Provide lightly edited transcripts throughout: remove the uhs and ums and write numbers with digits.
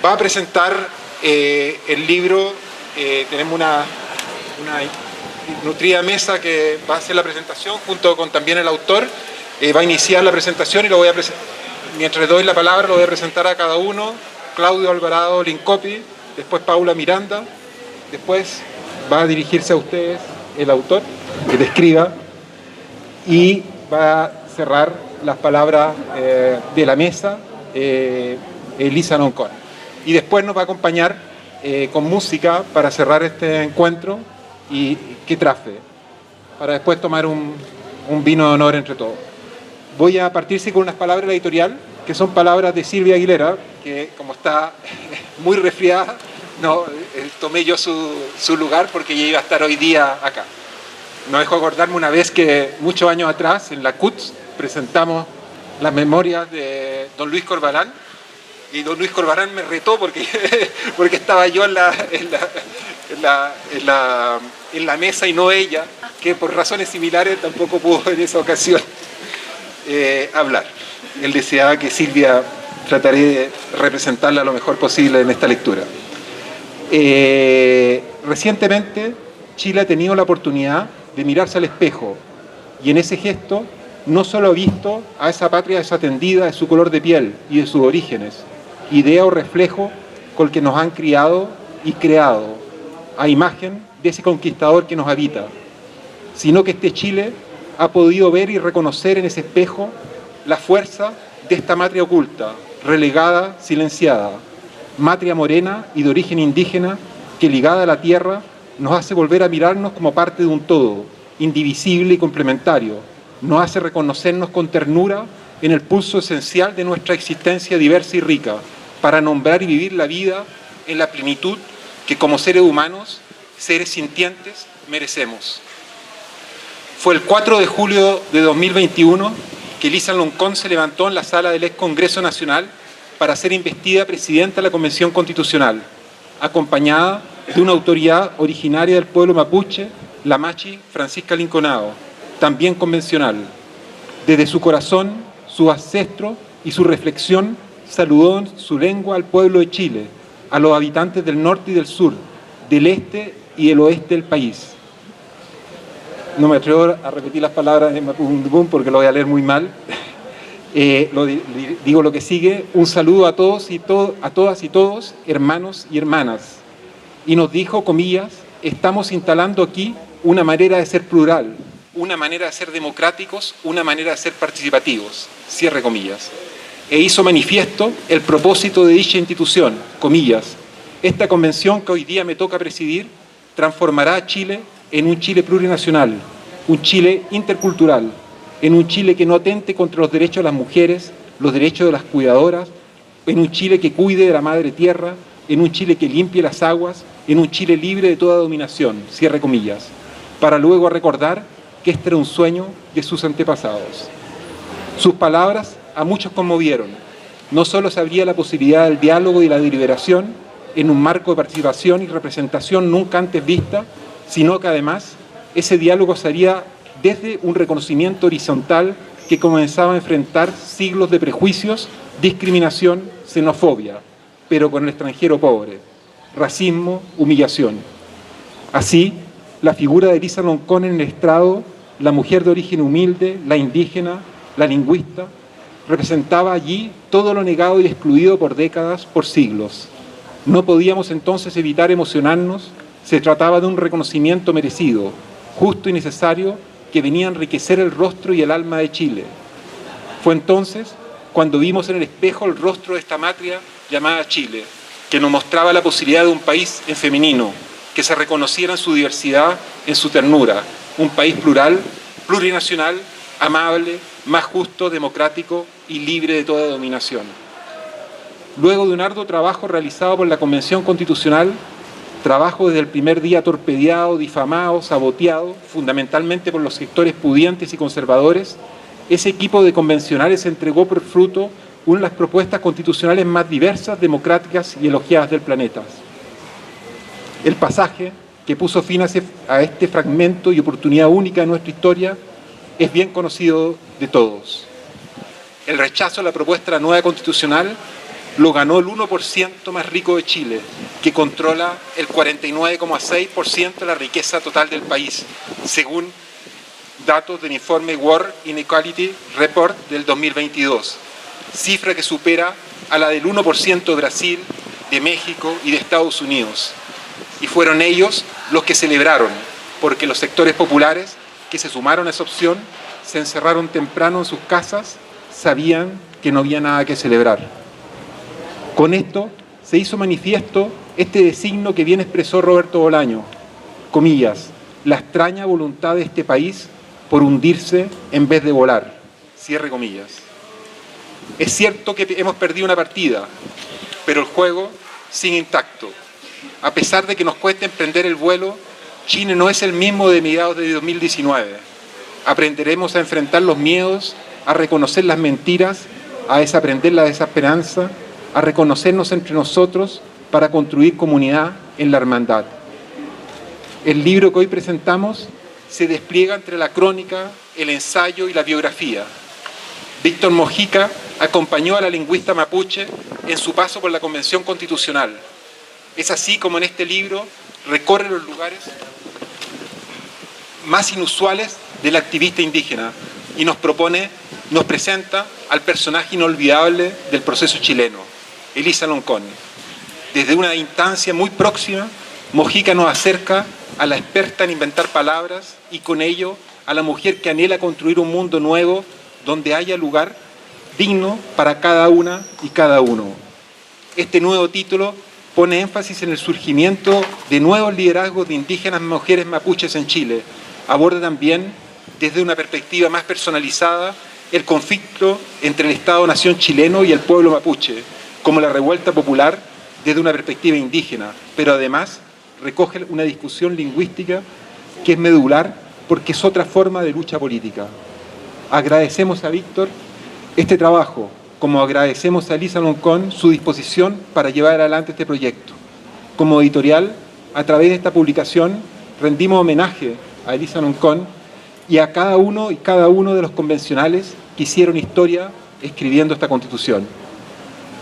va a presentar el libro. Tenemos una nutrida mesa que va a hacer la presentación junto con también el autor. Va a iniciar la presentación y lo voy a mientras le doy la palabra lo voy a presentar a cada uno. Claudio Alvarado Lincopi, después Paula Miranda, después va a dirigirse a ustedes el autor, el escriba, y va a cerrar las palabras de la mesa Elisa Loncón. Y después nos va a acompañar con música para cerrar este encuentro y que trafe, para después tomar un vino de honor entre todos. Voy a partirse con unas palabras de la editorial, que son palabras de Silvia Aguilera, que como está muy resfriada, no, tomé yo su lugar porque ella iba a estar hoy día acá. No dejo acordarme una vez que muchos años atrás en la CUTS presentamos las memorias de don Luis Corbalán, y don Luis Corbalán me retó porque estaba yo en la mesa y no ella, que por razones similares tampoco pudo en esa ocasión hablar. Él deseaba que Silvia trataré de representarla lo mejor posible en esta lectura. Recientemente Chile ha tenido la oportunidad de mirarse al espejo y en ese gesto no solo ha visto a esa patria desatendida de su color de piel y de sus orígenes, idea o reflejo con el que nos han criado y creado a imagen de ese conquistador que nos habita, sino que este Chile ha podido ver y reconocer en ese espejo la fuerza de esta matria oculta, relegada, silenciada, matria morena y de origen indígena que ligada a la tierra nos hace volver a mirarnos como parte de un todo, indivisible y complementario, nos hace reconocernos con ternura en el pulso esencial de nuestra existencia diversa y rica, para nombrar y vivir la vida en la plenitud que como seres humanos, seres sintientes, merecemos. Fue el 4 de julio de 2021 que Elisa Loncón se levantó en la sala del ex Congreso Nacional para ser investida presidenta de la Convención Constitucional, acompañada de una autoridad originaria del pueblo mapuche, la machi Francisca Linconao, también convencional. Desde su corazón, su ancestro y su reflexión saludó en su lengua al pueblo de Chile, a los habitantes del norte y del sur, del este y del oeste del país. No me atrevo a repetir las palabras de Mapudungun porque lo voy a leer muy mal. Digo lo que sigue: un saludo a todos y a todas y todos, hermanos y hermanas. Y nos dijo, comillas, estamos instalando aquí una manera de ser plural, una manera de ser democráticos, una manera de ser participativos, cierre comillas. E hizo manifiesto el propósito de dicha institución, comillas, esta convención que hoy día me toca presidir transformará a Chile en un Chile plurinacional, un Chile intercultural, en un Chile que no atente contra los derechos de las mujeres, los derechos de las cuidadoras, en un Chile que cuide de la madre tierra, en un Chile que limpie las aguas, en un Chile libre de toda dominación, cierre comillas, para luego recordar que este era un sueño de sus antepasados. Sus palabras a muchos conmovieron. No solo se abría la posibilidad del diálogo y la deliberación en un marco de participación y representación nunca antes vista, sino que además ese diálogo se haría desde un reconocimiento horizontal que comenzaba a enfrentar siglos de prejuicios, discriminación, xenofobia, pero con el extranjero pobre, racismo, humillación. Así, la figura de Elisa Loncón en el estrado, la mujer de origen humilde, la indígena, la lingüista, representaba allí todo lo negado y excluido por décadas, por siglos. No podíamos entonces evitar emocionarnos, se trataba de un reconocimiento merecido, justo y necesario, que venía a enriquecer el rostro y el alma de Chile. Fue entonces cuando vimos en el espejo el rostro de esta matria llamada Chile, que nos mostraba la posibilidad de un país en femenino, que se reconociera en su diversidad, en su ternura, un país plural, plurinacional, amable, más justo, democrático y libre de toda dominación. Luego de un arduo trabajo realizado por la Convención Constitucional, trabajo desde el primer día torpedeado, difamado, saboteado, fundamentalmente por los sectores pudientes y conservadores, ese equipo de convencionales entregó por fruto una de las propuestas constitucionales más diversas, democráticas y elogiadas del planeta. El pasaje que puso fin a este fragmento y oportunidad única de nuestra historia es bien conocido de todos. El rechazo a la propuesta de la nueva constitucional lo ganó el 1% más rico de Chile, que controla el 49,6% de la riqueza total del país, según datos del informe World Inequality Report del 2022, cifra que supera a la del 1% de Brasil, de México y de Estados Unidos. Y fueron ellos los que celebraron, porque los sectores populares que se sumaron a esa opción se encerraron temprano en sus casas, sabían que no había nada que celebrar. Con esto se hizo manifiesto este designio que bien expresó Roberto Bolaño, comillas, la extraña voluntad de este país por hundirse en vez de volar, cierre comillas. Es cierto que hemos perdido una partida, pero el juego sigue intacto. A pesar de que nos cueste emprender el vuelo, Chile no es el mismo de mediados de 2019. Aprenderemos a enfrentar los miedos, a reconocer las mentiras, a desaprender la desesperanza, a reconocernos entre nosotros para construir comunidad en la hermandad. El libro que hoy presentamos se despliega entre la crónica, el ensayo y la biografía. Víctor Mojica acompañó a la lingüista mapuche en su paso por la Convención Constitucional. Es así como en este libro recorre los lugares más inusuales del activista indígena y nos presenta al personaje inolvidable del proceso chileno, Elisa Loncón. Desde una instancia muy próxima, Mojica nos acerca a la experta en inventar palabras y con ello a la mujer que anhela construir un mundo nuevo donde haya lugar digno para cada una y cada uno. Este nuevo título pone énfasis en el surgimiento de nuevos liderazgos de indígenas mujeres mapuches en Chile. Aborda también, desde una perspectiva más personalizada, el conflicto entre el Estado-Nación chileno y el pueblo mapuche, como la revuelta popular desde una perspectiva indígena, pero además recoge una discusión lingüística que es medular porque es otra forma de lucha política. Agradecemos a Víctor este trabajo, como agradecemos a Elisa Loncón su disposición para llevar adelante este proyecto. Como editorial, a través de esta publicación, rendimos homenaje a Elisa Loncón y a cada uno y cada uno de los convencionales que hicieron historia escribiendo esta Constitución.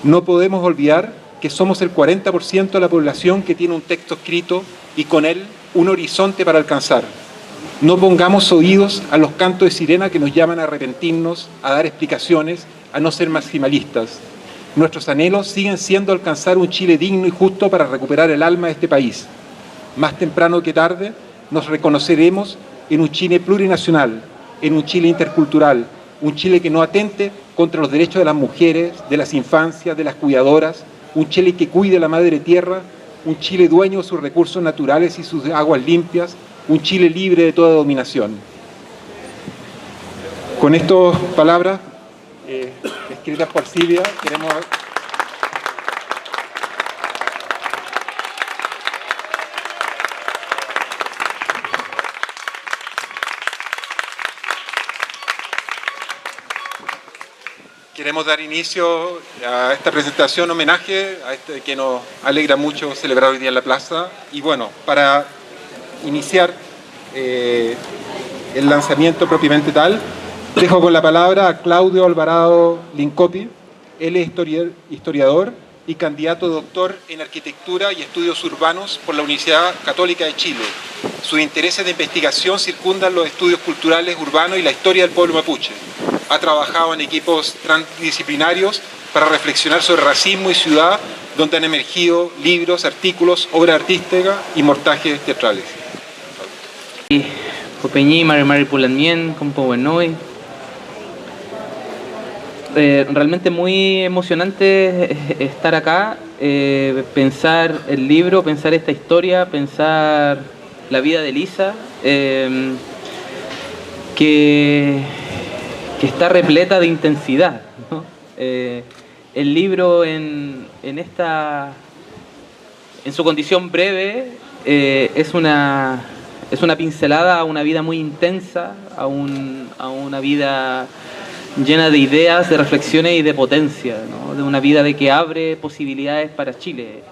No podemos olvidar que somos el 40% de la población que tiene un texto escrito y con él un horizonte para alcanzar. No pongamos oídos a los cantos de sirena que nos llaman a arrepentirnos, a dar explicaciones, a no ser maximalistas. Nuestros anhelos siguen siendo alcanzar un Chile digno y justo para recuperar el alma de este país. Más temprano que tarde nos reconoceremos en un Chile plurinacional, en un Chile intercultural, un Chile que no atente contra los derechos de las mujeres, de las infancias, de las cuidadoras, un Chile que cuide la madre tierra, un Chile dueño de sus recursos naturales y sus aguas limpias, un Chile libre de toda dominación. Con estas palabras escritas por Silvia, queremos dar inicio a esta presentación, homenaje a este que nos alegra mucho celebrar hoy día en la plaza. Y bueno, para iniciar el lanzamiento propiamente tal, dejo con la palabra a Claudio Alvarado Lincopi. Él es historiador y candidato doctor en Arquitectura y Estudios Urbanos por la Universidad Católica de Chile. Sus intereses de investigación circundan los estudios culturales urbanos y la historia del pueblo mapuche. Ha trabajado en equipos transdisciplinarios para reflexionar sobre racismo y ciudad, donde han emergido libros, artículos, obras artísticas y montajes teatrales. Copeñí, Mari Pulanmien, Compo Buenoy. Realmente muy emocionante estar acá, pensar el libro, pensar esta historia, pensar la vida de Elisa, que está repleta de intensidad, ¿no? El libro en su condición breve es una pincelada a una vida muy intensa, a una vida llena de ideas, de reflexiones y de potencia, ¿no? De una vida de que abre posibilidades para Chile.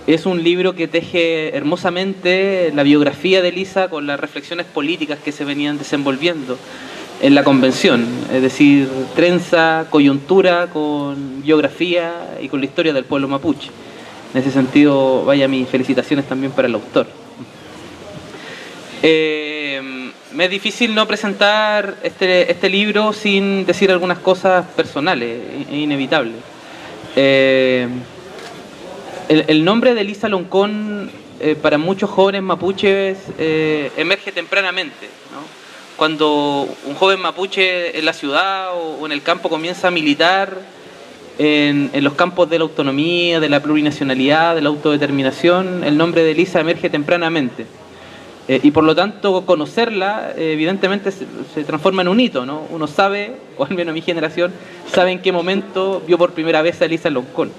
Es un libro que teje hermosamente la biografía de Elisa con las reflexiones políticas que se venían desenvolviendo. en la convención, es decir, trenza coyuntura con biografía y con la historia del pueblo mapuche. En ese sentido, vaya mis felicitaciones también para el autor. Me es difícil no presentar este libro sin decir algunas cosas personales, es inevitable. El nombre de Elisa Loncón para muchos jóvenes mapuches emerge tempranamente, ¿no? Cuando un joven mapuche en la ciudad o en el campo comienza a militar en los campos de la autonomía, de la plurinacionalidad, de la autodeterminación, el nombre de Elisa emerge tempranamente. Y por lo tanto conocerla evidentemente se transforma en un hito, ¿no? Uno sabe, o al menos mi generación, sabe en qué momento vio por primera vez a Elisa Loncón.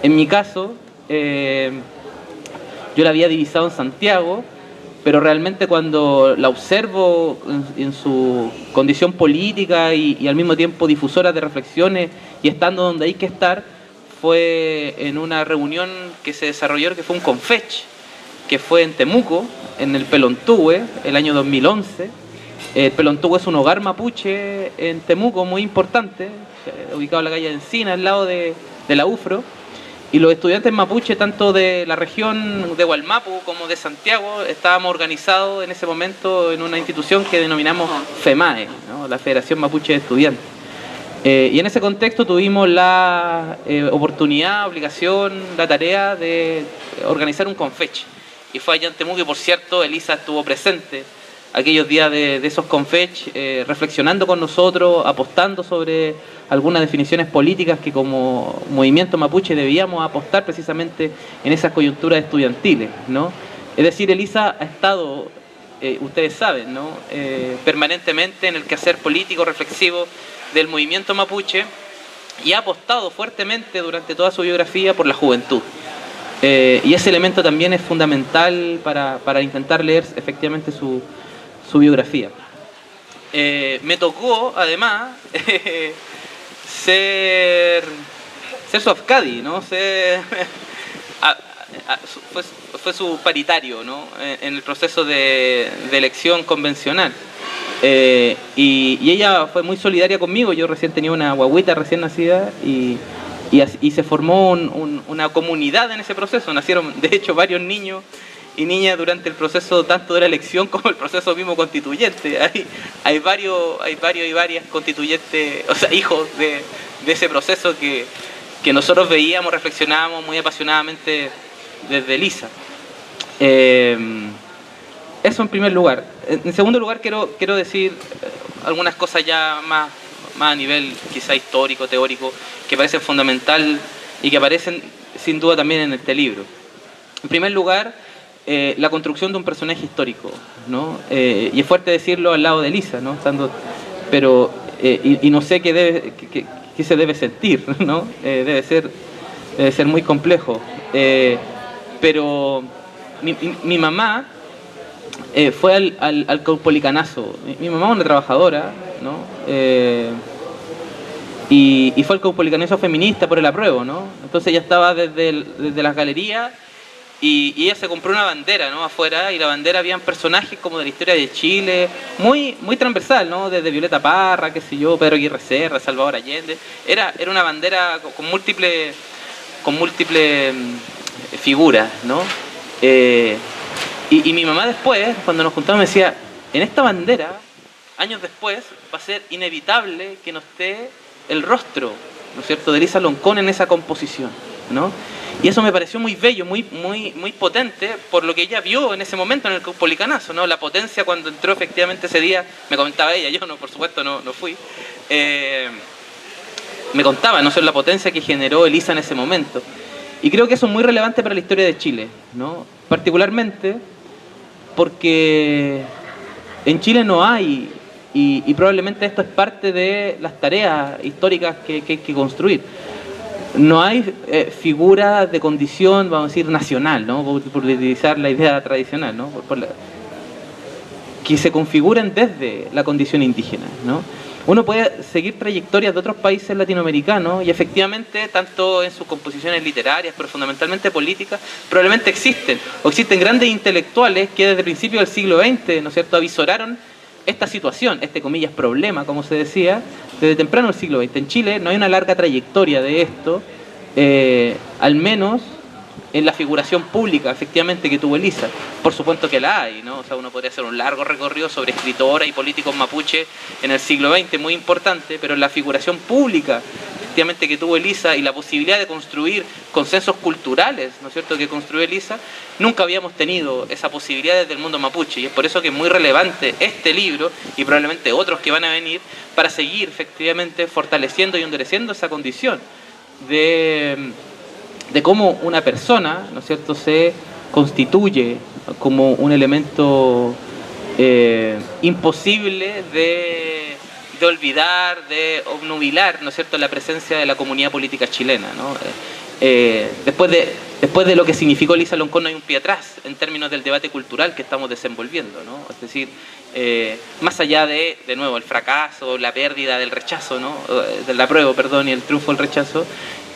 En mi caso, yo la había divisado en Santiago, pero realmente cuando la observo en su condición política y al mismo tiempo difusora de reflexiones y estando donde hay que estar, fue en una reunión que se desarrolló, que fue un confech, que fue en Temuco, en el Pelontuhue, el año 2011. El Pelontuhue es un hogar mapuche en Temuco muy importante, ubicado en la calle de Encina, al lado de la UFRO. Y los estudiantes mapuche, tanto de la región de Hualmapu como de Santiago, estábamos organizados en ese momento en una institución que denominamos FEMAE, ¿no? La Federación Mapuche de Estudiantes. Y en ese contexto tuvimos la oportunidad, obligación, la tarea de organizar un confech. Y fue allá en Temuco, y por cierto, Elisa estuvo presente aquellos días de esos confech, reflexionando con nosotros, apostando sobre algunas definiciones políticas que como movimiento mapuche debíamos apostar precisamente en esas coyunturas estudiantiles, ¿no? Es decir, Elisa ha estado, ustedes saben, ¿no? Permanentemente en el quehacer político reflexivo del movimiento mapuche y ha apostado fuertemente durante toda su biografía por la juventud. Y ese elemento también es fundamental para intentar leer efectivamente su biografía. Me tocó, además, ser su afcadi, ¿no? Fue su paritario, ¿no? En el proceso de elección convencional. Y ella fue muy solidaria conmigo. Yo recién tenía una guagüita recién nacida y se formó una comunidad en ese proceso. Nacieron, de hecho, varios niños y niñas durante el proceso tanto de la elección como el proceso mismo constituyente. Hay varios y varias constituyentes, o sea, hijos de ese proceso que nosotros veíamos, reflexionábamos muy apasionadamente desde Elisa. Eso en primer lugar. En segundo lugar quiero decir algunas cosas ya más a nivel quizá histórico, teórico, que parecen fundamental y que aparecen sin duda también en este libro. En primer lugar, la construcción de un personaje histórico, ¿no? Y es fuerte decirlo al lado de Elisa, ¿no? Pero no sé qué se debe sentir, ¿no? Debe ser muy complejo. Pero mi mamá fue al caupolicanazo. Mi mamá es una trabajadora, ¿no? Y fue al caupolicanazo feminista por el apruebo, ¿no? Entonces ella estaba desde las galerías y ella se compró una bandera, ¿no? Afuera, y la bandera habían personajes como de la historia de Chile, muy transversal, ¿no? Desde Violeta Parra, qué sé yo, Pedro Aguirre Cerda, Salvador Allende. Era una bandera con múltiples figuras, ¿no? Y mi mamá después, cuando nos juntamos, me decía, en esta bandera, años después, va a ser inevitable que no esté el rostro, ¿no es cierto?, de Elisa Loncón en esa composición, ¿no? Y eso me pareció muy bello, muy potente, por lo que ella vio en ese momento en el caupolicanazo, ¿no? La potencia cuando entró efectivamente ese día, me comentaba ella, yo no, por supuesto no fui, me contaba, ¿no sé?, la potencia que generó Elisa en ese momento. Y creo que eso es muy relevante para la historia de Chile, ¿no? Particularmente porque en Chile no hay, y probablemente esto es parte de las tareas históricas que hay que construir, no hay figuras de condición, vamos a decir, nacional, ¿no? Por utilizar la idea tradicional, ¿no? Que se configuren desde la condición indígena, ¿no? Uno puede seguir trayectorias de otros países latinoamericanos y efectivamente, tanto en sus composiciones literarias, pero fundamentalmente políticas, probablemente existen grandes intelectuales que desde principios del siglo XX, ¿no es cierto?, avisoraron esta situación, este comillas problema, como se decía, desde temprano el siglo XX. En Chile no hay una larga trayectoria de esto, al menos en la figuración pública, efectivamente, que tuvo Elisa. Por supuesto que la hay, ¿no? O sea, uno podría hacer un largo recorrido sobre escritoras y políticos mapuche en el siglo XX, muy importante, pero en la figuración pública, efectivamente, que tuvo Elisa y la posibilidad de construir consensos culturales, ¿no es cierto?, que construyó Elisa, nunca habíamos tenido esa posibilidad desde el mundo mapuche, y es por eso que es muy relevante este libro y probablemente otros que van a venir para seguir, efectivamente, fortaleciendo y endureciendo esa condición de cómo una persona, ¿no es cierto?, se constituye como un elemento imposible de olvidar, de obnubilar, ¿no es cierto?, la presencia de la comunidad política chilena, ¿no? Después de lo que significó Elisa Loncón, no hay un pie atrás en términos del debate cultural que estamos desenvolviendo, ¿no? Es decir, más allá de nuevo, el fracaso, la pérdida del rechazo, ¿no?, del apruebo, perdón, y el triunfo del rechazo,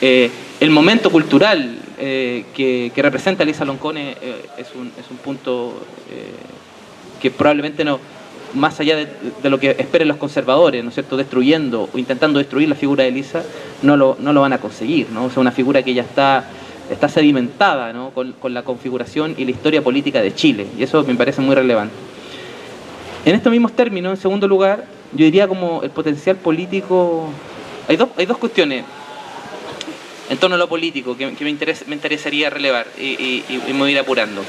el momento cultural que representa Elisa Loncón es un punto que probablemente no, más allá de lo que esperen los conservadores, ¿no es cierto?, destruyendo o intentando destruir la figura de Elisa, no lo van a conseguir, ¿no? O sea, una figura que ya está sedimentada, ¿no?, con la configuración y la historia política de Chile, y eso me parece muy relevante. En estos mismos términos, en segundo lugar, yo diría como el potencial político. Hay dos cuestiones en torno a lo político que me interesaría relevar y me voy a ir apurando.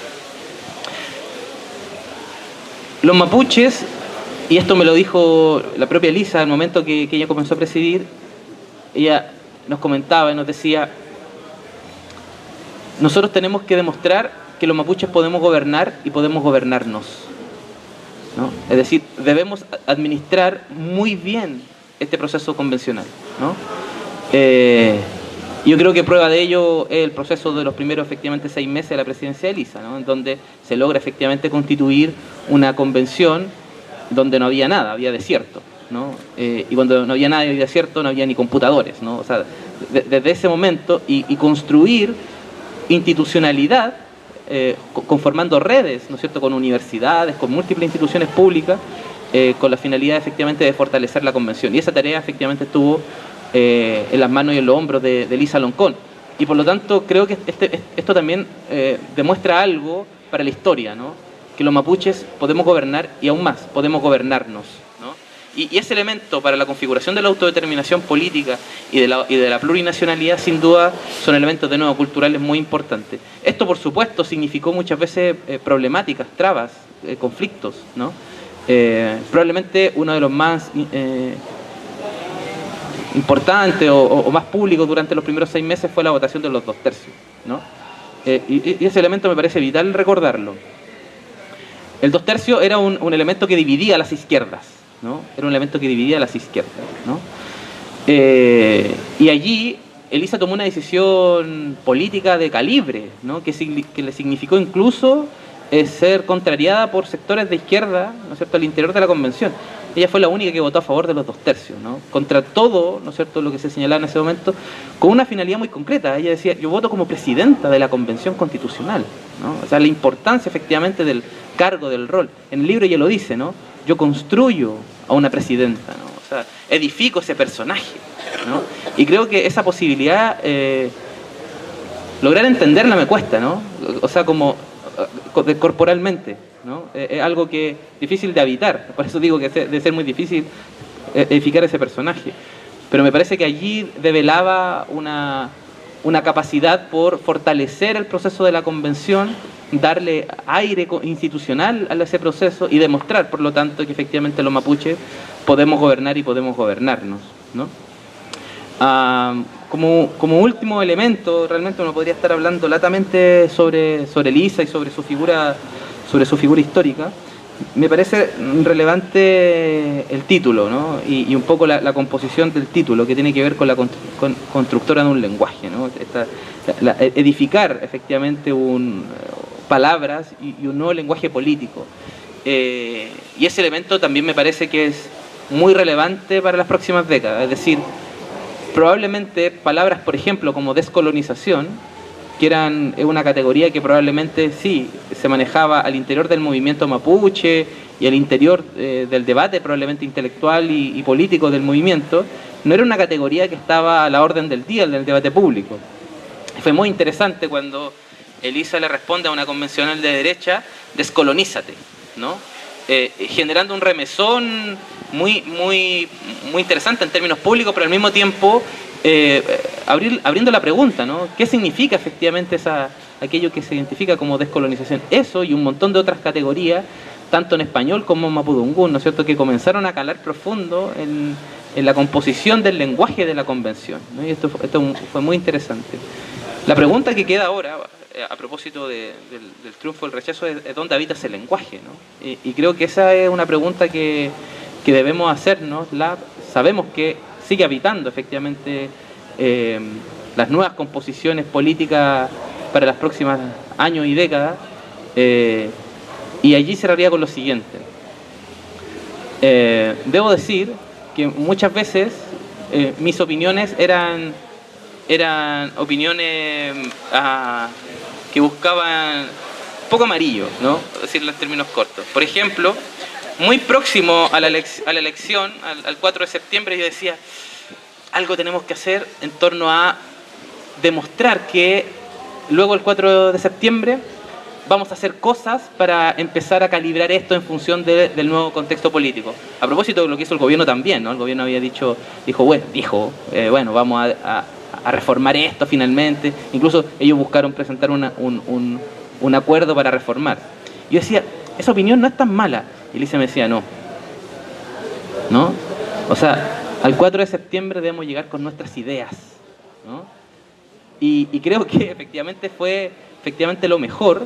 Los mapuches, y esto me lo dijo la propia Elisa al momento que ella comenzó a presidir, ella nos comentaba y nos decía: nosotros tenemos que demostrar que los mapuches podemos gobernar y podemos gobernarnos, ¿no? Es decir, debemos administrar muy bien este proceso convencional, ¿no? Yo creo que prueba de ello es el proceso de los primeros, efectivamente, 6 meses de la presidencia de Elisa, ¿no?, en donde se logra efectivamente constituir una convención donde no había nada, había desierto, ¿no? Y cuando no había nada y había desierto, no había ni computadores, ¿no? O sea, desde ese momento y construir institucionalidad, conformando redes, ¿no es cierto?, con universidades, con múltiples instituciones públicas, con la finalidad efectivamente de fortalecer la convención. Y esa tarea efectivamente estuvo en las manos y en los hombros de Elisa Loncón. Y por lo tanto creo que esto también demuestra algo para la historia, ¿no?, que los mapuches podemos gobernar y aún más, podemos gobernarnos, ¿no? Y ese elemento para la configuración de la autodeterminación política y de la plurinacionalidad, sin duda, son elementos de nuevo culturales muy importantes. Esto, por supuesto, significó muchas veces problemáticas, trabas, conflictos, ¿no? Probablemente uno de los más importante o más público durante los primeros 6 meses fue la votación de los 2/3, ¿no? Y ese elemento me parece vital recordarlo. El 2/3 era un elemento que dividía a las izquierdas, ¿no? Era un elemento que dividía a las izquierdas, ¿no? Y allí Elisa tomó una decisión política de calibre, ¿no?, que le significó incluso ser contrariada por sectores de izquierda, ¿no es cierto?, al interior de la convención. Ella fue la única que votó a favor de los 2/3, ¿no?, contra todo, ¿no es cierto?, lo que se señalaba en ese momento, con una finalidad muy concreta. Ella decía: yo voto como presidenta de la Convención Constitucional, ¿no? O sea, la importancia efectivamente del cargo, del rol. En el libro ella lo dice, ¿no? Yo construyo a una presidenta, ¿no? O sea, edifico ese personaje, ¿no? Y creo que esa posibilidad, lograr entenderla me cuesta, ¿no? O sea, como corporalmente, ¿no? Es algo que es difícil de habitar, por eso digo que debe ser muy difícil edificar ese personaje, pero me parece que allí develaba una capacidad por fortalecer el proceso de la convención, darle aire institucional a ese proceso y demostrar, por lo tanto, que efectivamente los mapuches podemos gobernar y podemos gobernarnos, ¿no? Como último elemento, realmente uno podría estar hablando latamente sobre Elisa y sobre su figura histórica. Me parece relevante el título, ¿no? Y un poco la composición del título, que tiene que ver con la constructora de un lenguaje, ¿no? Edificar efectivamente palabras y un nuevo lenguaje político. Y ese elemento también me parece que es muy relevante para las próximas décadas. Es decir, probablemente palabras, por ejemplo, como descolonización, que eran una categoría que probablemente sí se manejaba al interior del movimiento mapuche y al interior del debate probablemente intelectual y político del movimiento, no era una categoría que estaba a la orden del día del debate público. Fue muy interesante cuando Elisa le responde a una convencional de derecha: descolonízate, ¿no? Generando un remesón muy interesante en términos públicos, pero al mismo tiempo abriendo la pregunta, ¿no? ¿Qué significa efectivamente aquello que se identifica como descolonización? Eso y un montón de otras categorías, tanto en español como en mapudungún, ¿no es cierto?, que comenzaron a calar profundo en la composición del lenguaje de la convención, ¿no? Y esto fue muy interesante. La pregunta que queda ahora, a propósito del triunfo del rechazo, es dónde habita ese lenguaje, ¿no? Y creo que esa es una pregunta que debemos hacernos. Sabemos que sigue habitando efectivamente las nuevas composiciones políticas para los próximos años y décadas, y allí cerraría con lo siguiente. Debo decir que muchas veces mis opiniones eran opiniones que buscaban poco amarillo, ¿no? Decirlo en términos cortos. Por ejemplo, muy próximo a la elección, al 4 de septiembre, yo decía: algo tenemos que hacer en torno a demostrar que luego el 4 de septiembre vamos a hacer cosas para empezar a calibrar esto en función del nuevo contexto político. A propósito de lo que hizo el gobierno también, ¿no? El gobierno había dijo, bueno, vamos a reformar esto finalmente. Incluso ellos buscaron presentar un acuerdo para reformar. Yo decía, esa opinión no es tan mala. Y Elisa me decía, no. O sea, al 4 de septiembre debemos llegar con nuestras ideas, ¿no? Y creo que efectivamente fue lo mejor,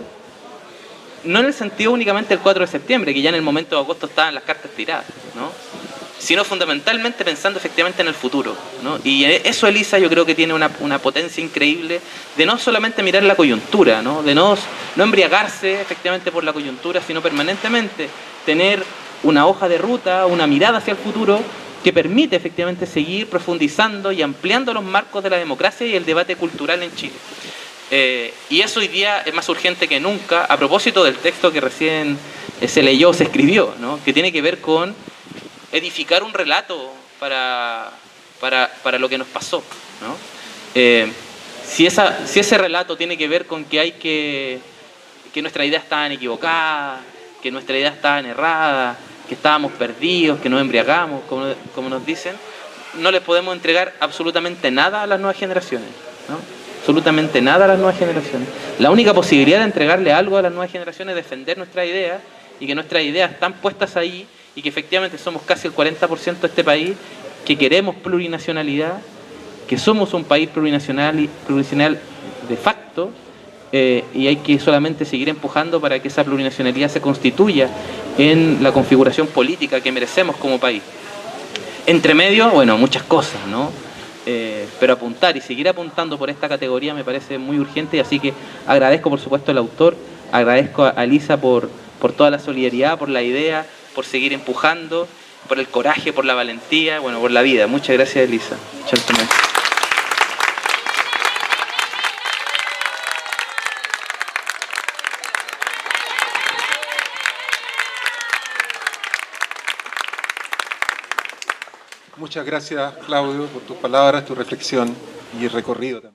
no en el sentido únicamente del 4 de septiembre, que ya en el momento de agosto estaban las cartas tiradas, ¿no? Sino fundamentalmente pensando efectivamente en el futuro, ¿no? Y eso Elisa yo creo que tiene una potencia increíble de no solamente mirar la coyuntura, ¿no? De no embriagarse efectivamente por la coyuntura, sino permanentemente tener una hoja de ruta, una mirada hacia el futuro que permite efectivamente seguir profundizando y ampliando los marcos de la democracia y el debate cultural en Chile. Y eso hoy día es más urgente que nunca, a propósito del texto que recién se escribió, ¿no? Que tiene que ver con edificar un relato para lo que nos pasó, ¿no? Si ese relato tiene que ver con que nuestras ideas estaban equivocadas, que nuestras ideas estaban erradas, que estábamos perdidos, que nos embriagamos, como nos dicen, no les podemos entregar absolutamente nada a las nuevas generaciones, ¿no? Absolutamente nada a las nuevas generaciones. La única posibilidad de entregarle algo a las nuevas generaciones es defender nuestras ideas, y que nuestras ideas están puestas ahí, y que efectivamente somos casi el 40% de este país, que queremos plurinacionalidad, que somos un país plurinacional de facto, y hay que solamente seguir empujando para que esa plurinacionalidad se constituya en la configuración política que merecemos como país. Entre medio, bueno, muchas cosas, ¿no? Pero apuntar y seguir apuntando por esta categoría me parece muy urgente, así que agradezco por supuesto al autor, agradezco a Elisa por toda la solidaridad, por la idea, por seguir empujando, por el coraje, por la valentía, bueno, por la vida. Muchas gracias, Elisa. Muchas gracias, Claudio, por tus palabras, tu reflexión y recorrido también.